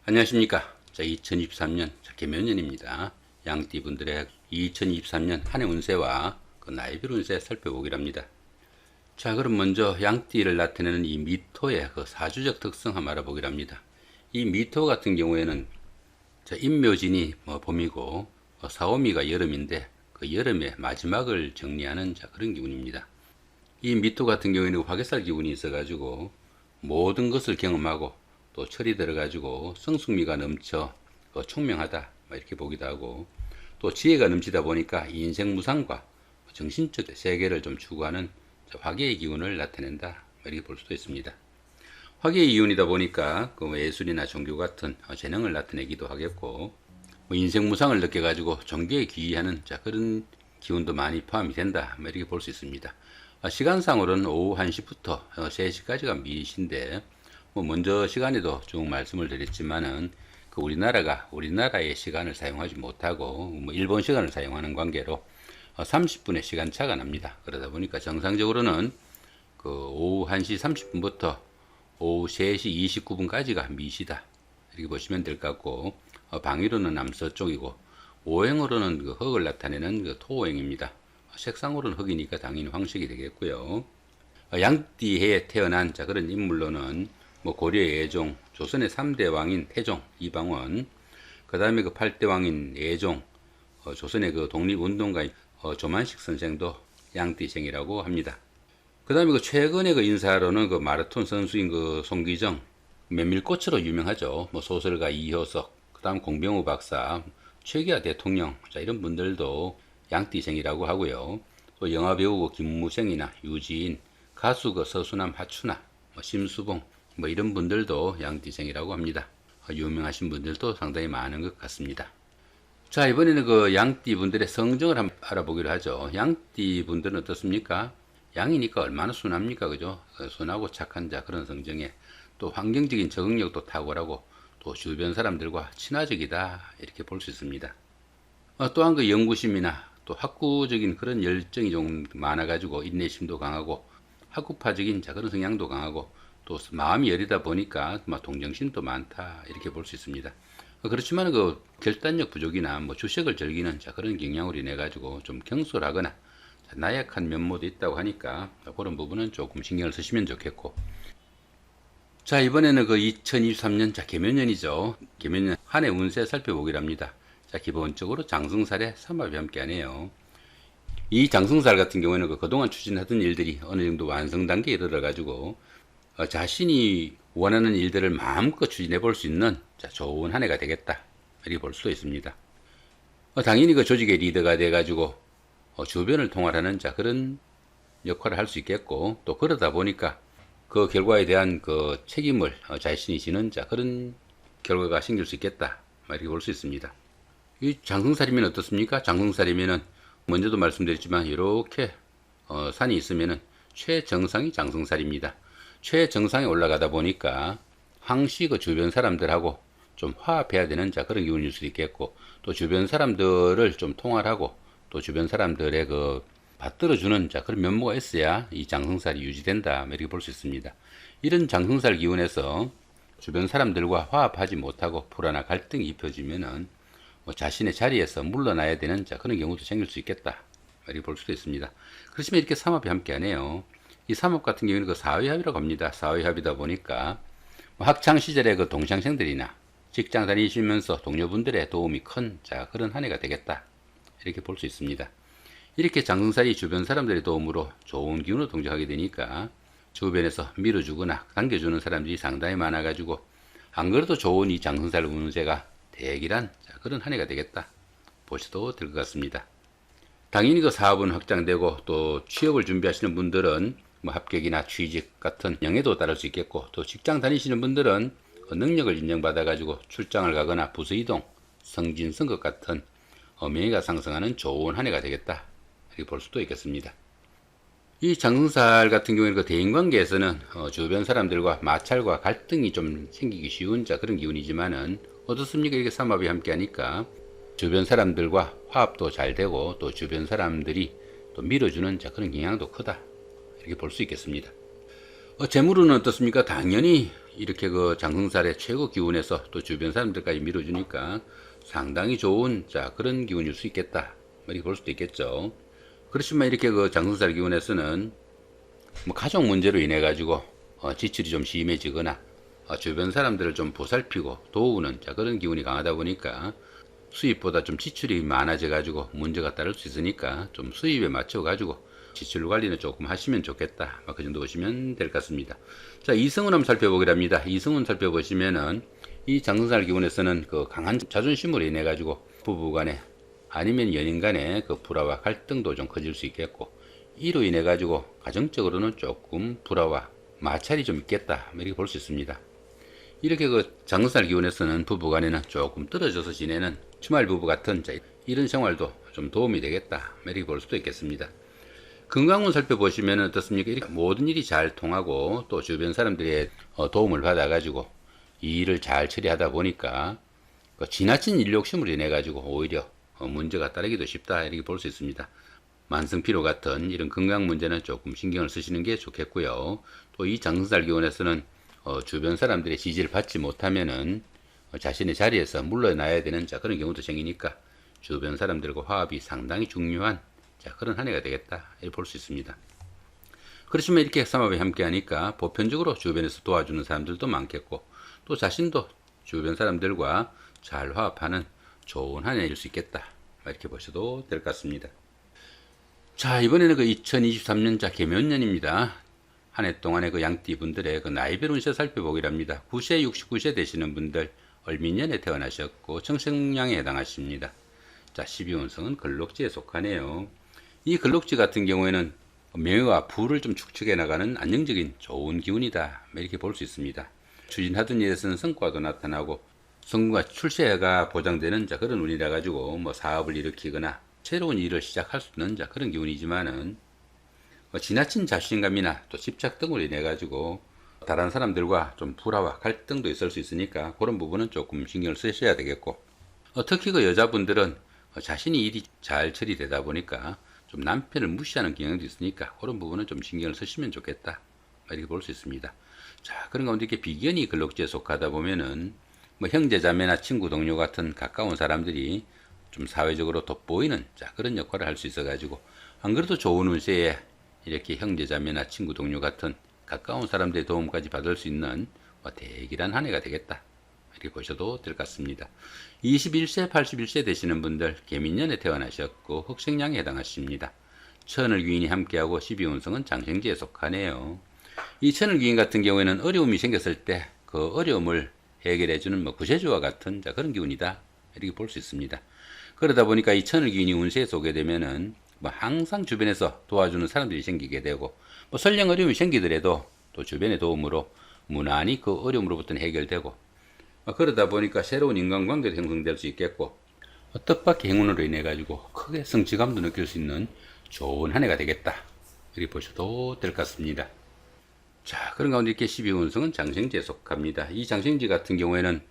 안녕하십니까. 자, 2023년 개면년입니다. 양띠분들의 2023년 한 해 운세와 그 나이별 운세 살펴보기로 합니다. 자, 그럼 먼저 양띠를 나타내는 이 미토의 그 사주적 특성 한번 알아보기로 합니다. 이 미토 같은 경우에는 자, 임묘진이 봄이고 사오미가 여름인데 그 여름의 마지막을 정리하는 자, 그런 기운입니다. 이 미토 같은 경우에는 화개살 기운이 있어가지고 모든 것을 경험하고 또 철이 들어가지고 성숙미가 넘쳐 총명하다 이렇게 보기도 하고, 또 지혜가 넘치다 보니까 인생 무상과 정신적 세계를 좀 추구하는 화계의 기운을 나타낸다 이렇게 볼 수도 있습니다. 화계의 기운이다 보니까 그 예술이나 종교 같은 재능을 나타내기도 하겠고, 인생 무상을 느껴가지고 종교에 귀의하는 그런 기운도 많이 포함이 된다 이렇게 볼 수 있습니다. 시간상으로는 오후 1시부터 3시까지가 미신데, 먼저 시간에도 쭉 말씀을 드렸지만은 그 우리나라의 시간을 사용하지 못하고 일본 시간을 사용하는 관계로 30분의 시간 차가 납니다. 그러다 보니까 정상적으로는 그 오후 1시 30분부터 오후 3시 29분까지가 미시다 이렇게 보시면 될 것 같고, 방위로는 남서쪽이고 오행으로는 그 흙을 나타내는 그 토오행입니다. 색상으로는 흙이니까 당연히 황색이 되겠고요. 양띠해에 태어난 그런 인물로는 고려의 예종, 조선의 3대 왕인 태종, 이방원, 그 다음에 그 8대 왕인 예종, 조선의 그 독립운동가인 조만식 선생도 양띠생이라고 합니다. 그 다음에 그 최근의 그 인사로는 그 마라톤 선수인 그 송기정, 메밀꽃으로 유명하죠. 소설가 이효석, 그 다음 공병호 박사, 최기하 대통령, 이런 분들도 양띠생이라고 하고요. 또 영화배우 김무생이나 유지인, 가수 그 서수남 하춘아, 심수봉, 이런 분들도 양띠생이라고 합니다. 유명하신 분들도 상당히 많은 것 같습니다. 자, 이번에는 그 양띠 분들의 성정을 한번 알아보기로 하죠. 양띠 분들은 어떻습니까? 양이니까 얼마나 순합니까? 그죠? 순하고 착한 그런 성정에 또 환경적인 적응력도 탁월하고 또 주변 사람들과 친화적이다 이렇게 볼 수 있습니다. 또한 그 연구심이나 또 학구적인 그런 열정이 좀 많아가지고 인내심도 강하고 학구파적인 그런 성향도 강하고 또 마음이 여리다 보니까 동정심도 많다 이렇게 볼 수 있습니다. 그렇지만 그 결단력 부족이나 주색을 즐기는 그런 경향으로 인해 가지고 좀 경솔하거나 나약한 면모도 있다고 하니까 그런 부분은 조금 신경을 쓰시면 좋겠고, 자, 이번에는 그 2023년 개면년이죠. 개면년 한 해 운세 살펴보기로 합니다. 자, 기본적으로 장승살에 삼합이 함께하네요. 이 장승살 같은 경우에는 그동안 추진하던 일들이 어느 정도 완성 단계에 이르러 가지고 자신이 원하는 일들을 마음껏 추진해 볼 수 있는 좋은 한 해가 되겠다 이렇게 볼 수도 있습니다. 당연히 그 조직의 리더가 돼 가지고 주변을 통할하는 그런 역할을 할 수 있겠고, 또 그러다 보니까 그 결과에 대한 그 책임을 자신이 지는 그런 결과가 생길 수 있겠다 이렇게 볼 수 있습니다. 이 장승살이면 어떻습니까? 장승살이면은 먼저도 말씀드렸지만 이렇게 산이 있으면은 최정상이 장승살입니다. 최정상에 올라가다 보니까 항시 그 주변 사람들하고 좀 화합해야 되는 그런 기운일 수도 있겠고, 또 주변 사람들을 좀 통할하고 또 주변 사람들의 그 받들어주는 그런 면모가 있어야 이 장승살이 유지된다 이렇게 볼 수 있습니다. 이런 장승살 기운에서 주변 사람들과 화합하지 못하고 불화나 갈등이 입혀지면은 자신의 자리에서 물러나야 되는 그런 경우도 생길 수 있겠다 이렇게 볼 수도 있습니다. 그렇지만 이렇게 삼합이 함께하네요. 이 삼합 같은 경우는 그 사회합이라고 합니다. 사회합이다 보니까 학창 시절의 그 동창생들이나 직장 다니시면서 동료분들의 도움이 큰 그런 한 해가 되겠다 이렇게 볼 수 있습니다. 이렇게 장승살이 주변 사람들의 도움으로 좋은 기운으로 동작하게 되니까 주변에서 밀어주거나 당겨주는 사람들이 상당히 많아가지고 안 그래도 좋은 이 장승살 운세가 대기란 그런 한 해가 되겠다 보셔도 될 것 같습니다. 당연히 그 사업은 확장되고 또 취업을 준비하시는 분들은 합격이나 취직 같은 영예도 따를 수 있겠고, 또 직장 다니시는 분들은 능력을 인정받아 가지고 출장을 가거나 부서 이동, 승진, 승급 같은 명예가 상승하는 좋은 한 해가 되겠다 이렇게 볼 수도 있겠습니다. 이 장승살 같은 경우에는 그 대인관계에서는 주변 사람들과 마찰과 갈등이 좀 생기기 쉬운 그런 기운이지만은 어떻습니까? 이렇게 삼합이 함께하니까 주변 사람들과 화합도 잘 되고 또 주변 사람들이 또 밀어주는 그런 경향도 크다 이렇게 볼 수 있겠습니다. 재물은 어떻습니까? 당연히 이렇게 그 장성살의 최고 기운에서 또 주변 사람들까지 밀어주니까 상당히 좋은 그런 기운일 수 있겠다, 이렇게 볼 수도 있겠죠. 그렇지만 이렇게 그 장성살 기운에서는 뭐 가족 문제로 인해 가지고 지출이 좀 심해지거나 주변 사람들을 좀 보살피고 도우는 그런 기운이 강하다 보니까 수입보다 좀 지출이 많아져 가지고 문제가 따를 수 있으니까 좀 수입에 맞춰 가지고 지출 관리는 조금 하시면 좋겠다, 그 정도 보시면 될 것 같습니다. 자, 이승운 한번 살펴보기랍니다. 이승운 살펴보시면은 이 장성살 기운에서는 그 강한 자존심으로 인해 가지고 부부간에 아니면 연인 간에 그 불화와 갈등도 좀 커질 수 있겠고, 이로 인해 가지고 가정적으로는 조금 불화와 마찰이 좀 있겠다, 이렇게 볼 수 있습니다. 이렇게 그 장성살 기운에서는 부부간에는 조금 떨어져서 지내는 주말 부부 같은 이런 생활도 좀 도움이 되겠다, 이렇게 볼 수도 있겠습니다. 건강운 살펴보시면 어떻습니까? 이렇게 모든 일이 잘 통하고 또 주변 사람들의 도움을 받아가지고 이 일을 잘 처리하다 보니까 그 지나친 일 욕심으로 인해 가지고 오히려 문제가 따르기도 쉽다, 이렇게 볼 수 있습니다. 만성피로 같은 이런 건강 문제는 조금 신경을 쓰시는 게 좋겠고요. 또 이 장성살 기운에서는 주변 사람들의 지지를 받지 못하면은 자신의 자리에서 물러나야 되는 그런 경우도 생기니까 주변 사람들과 화합이 상당히 중요한 그런 한 해가 되겠다, 이렇게 볼 수 있습니다. 그렇지만 이렇게 삼합에 함께 하니까 보편적으로 주변에서 도와주는 사람들도 많겠고, 또 자신도 주변 사람들과 잘 화합하는 좋은 한 해일 수 있겠다, 이렇게 보셔도 될 것 같습니다. 자, 이번에는 그 2023년 개묘년입니다. 한 해 동안의 그 양띠 분들의 그 나이별 운세 살펴보기랍니다. 9세, 69세 되시는 분들 을민년에 태어나셨고 청생량에 해당하십니다. 자, 12운성은 걸록지에 속하네요. 이 걸록지 같은 경우에는 명예와 부를 좀 축적해 나가는 안정적인 좋은 기운이다, 이렇게 볼 수 있습니다. 추진하던 일에서는 성과도 나타나고 성과 출세가 보장되는 그런 운이라 가지고 뭐 사업을 일으키거나 새로운 일을 시작할 수 있는 그런 기운이지만은 지나친 자신감이나 또 집착 등으로 인해 가지고 다른 사람들과 좀 불화와 갈등도 있을 수 있으니까 그런 부분은 조금 신경을 쓰셔야 되겠고, 특히 그 여자분들은 자신이 일이 잘 처리되다 보니까 좀 남편을 무시하는 경향도 있으니까 그런 부분은 좀 신경을 쓰시면 좋겠다, 이렇게 볼 수 있습니다. 자, 그런 가운데 이렇게 비견이 걸록지에 속하다 보면은 뭐 형제 자매나 친구 동료 같은 가까운 사람들이 좀 사회적으로 돋보이는 그런 역할을 할 수 있어 가지고 안 그래도 좋은 운세에 이렇게 형제 자매나 친구 동료 같은 가까운 사람들의 도움까지 받을 수 있는 대길한 한 해가 되겠다, 이렇게 보셔도 될 것 같습니다. 21세, 81세 되시는 분들 개민년에 태어나셨고 흑생량에 해당하십니다. 천을귀인이 함께하고 12운성은 장생지에 속하네요. 이 천을귀인 같은 경우에는 어려움이 생겼을 때 그 어려움을 해결해주는 구세주와 같은 그런 기운이다, 이렇게 볼 수 있습니다. 그러다 보니까 이 천을귀인이 운세에 쏘게 되면은 항상 주변에서 도와주는 사람들이 생기게 되고, 설령 어려움이 생기더라도 또 주변의 도움으로 무난히 그 어려움으로부터는 해결되고, 그러다 보니까 새로운 인간관계도 형성될 수 있겠고, 뜻밖의 행운으로 인해 가지고 크게 성취감도 느낄 수 있는 좋은 한 해가 되겠다, 이렇게 보셔도 될 것 같습니다. 자, 그런 가운데 이렇게 12운성은 장생지에 속합니다. 이 장생지 같은 경우에는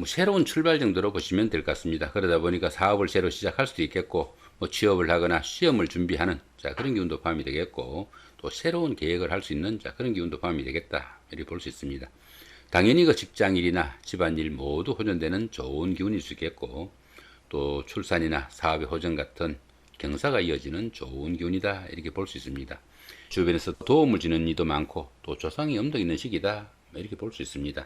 새로운 출발 정도로 보시면 될 것 같습니다. 그러다 보니까 사업을 새로 시작할 수도 있겠고, 취업을 하거나 시험을 준비하는 그런 기운도 포함이 되겠고, 또 새로운 계획을 할 수 있는 그런 기운도 포함이 되겠다, 이렇게 볼 수 있습니다. 당연히 그 직장일이나 집안일 모두 호전되는 좋은 기운일 수 있겠고, 또 출산이나 사업의 호전 같은 경사가 이어지는 좋은 기운이다, 이렇게 볼 수 있습니다. 주변에서 도움을 주는 이도 많고 또 조상이 엄덕 있는 시기다, 이렇게 볼 수 있습니다.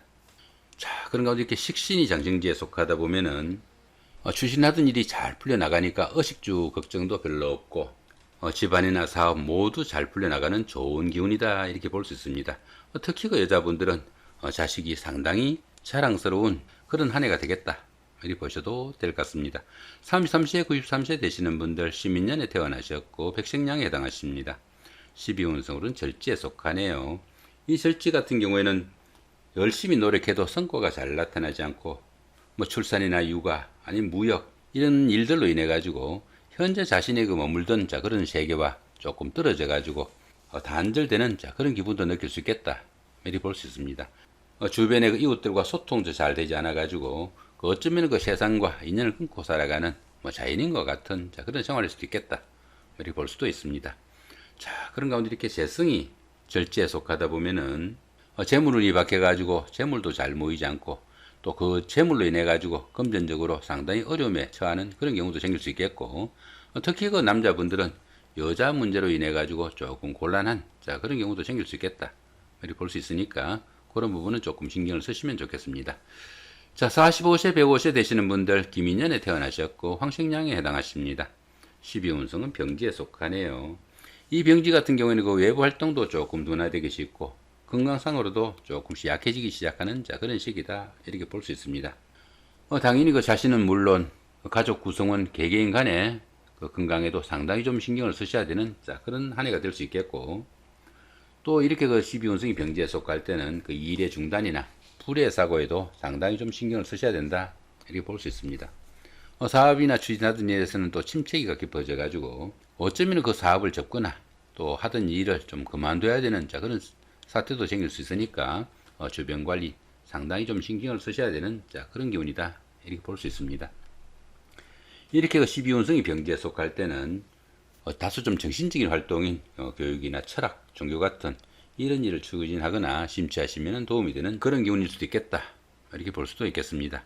자, 그런 가운데 이렇게 식신이 장생지에 속하다 보면은 추진하던 일이 잘 풀려나가니까 의식주 걱정도 별로 없고 집안이나 사업 모두 잘 풀려나가는 좋은 기운이다, 이렇게 볼 수 있습니다. 특히 그 여자분들은 자식이 상당히 자랑스러운 그런 한 해가 되겠다, 이렇게 보셔도 될 것 같습니다. 33세, 93세 되시는 분들 시민년에 태어나셨고 백생량에 해당하십니다. 12운성으로는 절지에 속하네요. 이 절지 같은 경우에는 열심히 노력해도 성과가 잘 나타나지 않고 출산이나 육아 아니면 무역 이런 일들로 인해 가지고 현재 자신의 그 머물던 그런 세계와 조금 떨어져 가지고 단절되는 그런 기분도 느낄 수 있겠다, 이렇게 볼 수 있습니다. 주변의 그 이웃들과 소통도 잘 되지 않아 가지고 어쩌면 그 세상과 인연을 끊고 살아가는 자연인과 같은 그런 생활일 수도 있겠다, 이렇게 볼 수도 있습니다. 자, 그런 가운데 이렇게 재성이 절지에 속하다 보면은 재물운이 바뀌어가지고 재물도 잘 모이지 않고 또 그 재물로 인해 가지고 금전적으로 상당히 어려움에 처하는 그런 경우도 생길 수 있겠고, 특히 그 남자분들은 여자 문제로 인해 가지고 조금 곤란한 그런 경우도 생길 수 있겠다 이렇게 볼 수 있으니까 그런 부분은 조금 신경을 쓰시면 좋겠습니다. 자, 45세 105세 되시는 분들 김인년에 태어나셨고 황식량에 해당하십니다. 12운성은 병지에 속하네요. 이 병지 같은 경우에는 그 외부 활동도 조금 둔화되기 쉽고 건강상으로도 조금씩 약해지기 시작하는 그런 시기다 이렇게 볼 수 있습니다. 당연히 그 자신은 물론 가족 구성원 개개인 간에 그 건강에도 상당히 좀 신경을 쓰셔야 되는 그런 한 해가 될 수 있겠고, 또 이렇게 그 12운성이 병지에 속할 때는 그 일의 중단이나 불의 사고에도 상당히 좀 신경을 쓰셔야 된다 이렇게 볼 수 있습니다. 사업이나 추진하던 일에서는 또 침체기가 깊어져 가지고 어쩌면 그 사업을 접거나 또 하던 일을 좀 그만둬야 되는 그런 사태도 생길 수 있으니까 주변 관리 상당히 좀 신경을 쓰셔야 되는 그런 기운이다 이렇게 볼 수 있습니다. 이렇게 그 12운성이 병지에 속할 때는 다소 좀 정신적인 활동인 교육이나 철학, 종교 같은 이런 일을 추진하거나 심취하시면 도움이 되는 그런 기운일 수도 있겠다 이렇게 볼 수도 있겠습니다.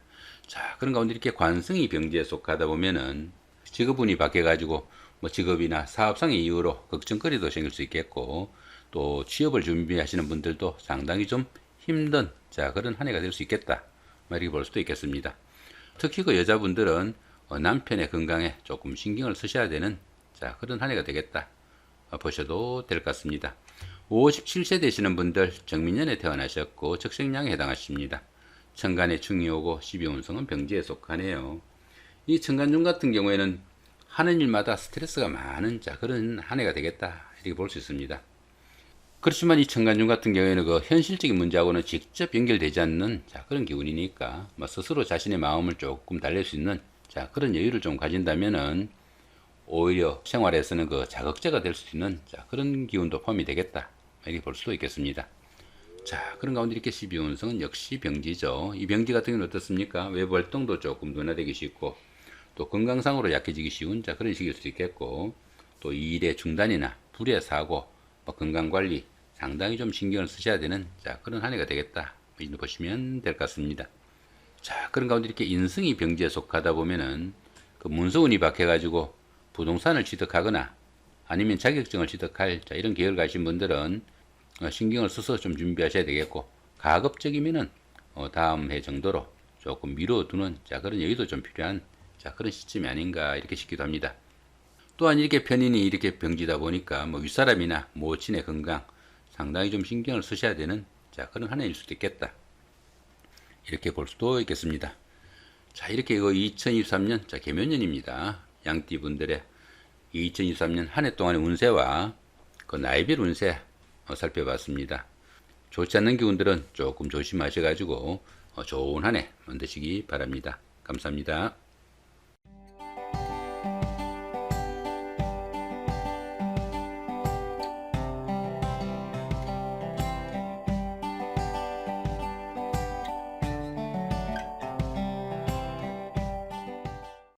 자, 그런 가운데 이렇게 관성이 병지에 속하다 보면은 직업운이 바뀌어 가지고 직업이나 사업상의 이유로 걱정거리도 생길 수 있겠고, 또 취업을 준비하시는 분들도 상당히 좀 힘든 그런 한 해가 될 수 있겠다 이렇게 볼 수도 있겠습니다. 특히 그 여자분들은 남편의 건강에 조금 신경을 쓰셔야 되는 그런 한 해가 되겠다 보셔도 될 것 같습니다. 57세 되시는 분들 정민년에 태어나셨고 적생량에 해당하십니다. 천간에 충이 오고 12운성은 병지에 속하네요. 이 천간중 같은 경우에는 하는 일마다 스트레스가 많은 그런 한 해가 되겠다 이렇게 볼 수 있습니다. 그렇지만 이 천간중 같은 경우에는 그 현실적인 문제하고는 직접 연결되지 않는 그런 기운이니까 스스로 자신의 마음을 조금 달랠 수 있는 그런 여유를 좀 가진다면은 오히려 생활에서는 그 자극제가 될 수 있는 그런 기운도 포함이 되겠다 이렇게 볼 수도 있겠습니다. 자, 그런 가운데 이렇게 12운성은 역시 병지죠. 이 병지 같은 경우는 어떻습니까? 외부 활동도 조금 둔화되기 쉽고 또 건강상으로 약해지기 쉬운 그런 시기일 수도 있겠고, 또 일의 중단이나 불의 사고, 건강관리 상당히 좀 신경을 쓰셔야 되는 그런 한 해가 되겠다 이렇게 보시면 될 것 같습니다. 자, 그런 가운데 이렇게 인성이 병지에 속하다 보면은 그 문서운이 바뀌어가지고 부동산을 취득하거나 아니면 자격증을 취득할 이런 계획을 가신 분들은 신경을 써서 좀 준비하셔야 되겠고, 가급적이면은 다음 해 정도로 조금 미뤄두는 그런 여유도 좀 필요한 그런 시점이 아닌가 이렇게 싶기도 합니다. 또한 이렇게 편인이 이렇게 병지다 보니까 윗사람이나 모친의 건강 상당히 좀 신경을 쓰셔야 되는 그런 한 해일 수도 있겠다 이렇게 볼 수도 있겠습니다. 자, 이렇게 2023년 개묘년입니다. 양띠 분들의 2023년 한 해 동안의 운세와 그 나이별 운세 살펴봤습니다. 좋지 않는 기운들은 조금 조심하셔가지고 좋은 한 해 만드시기 바랍니다. 감사합니다.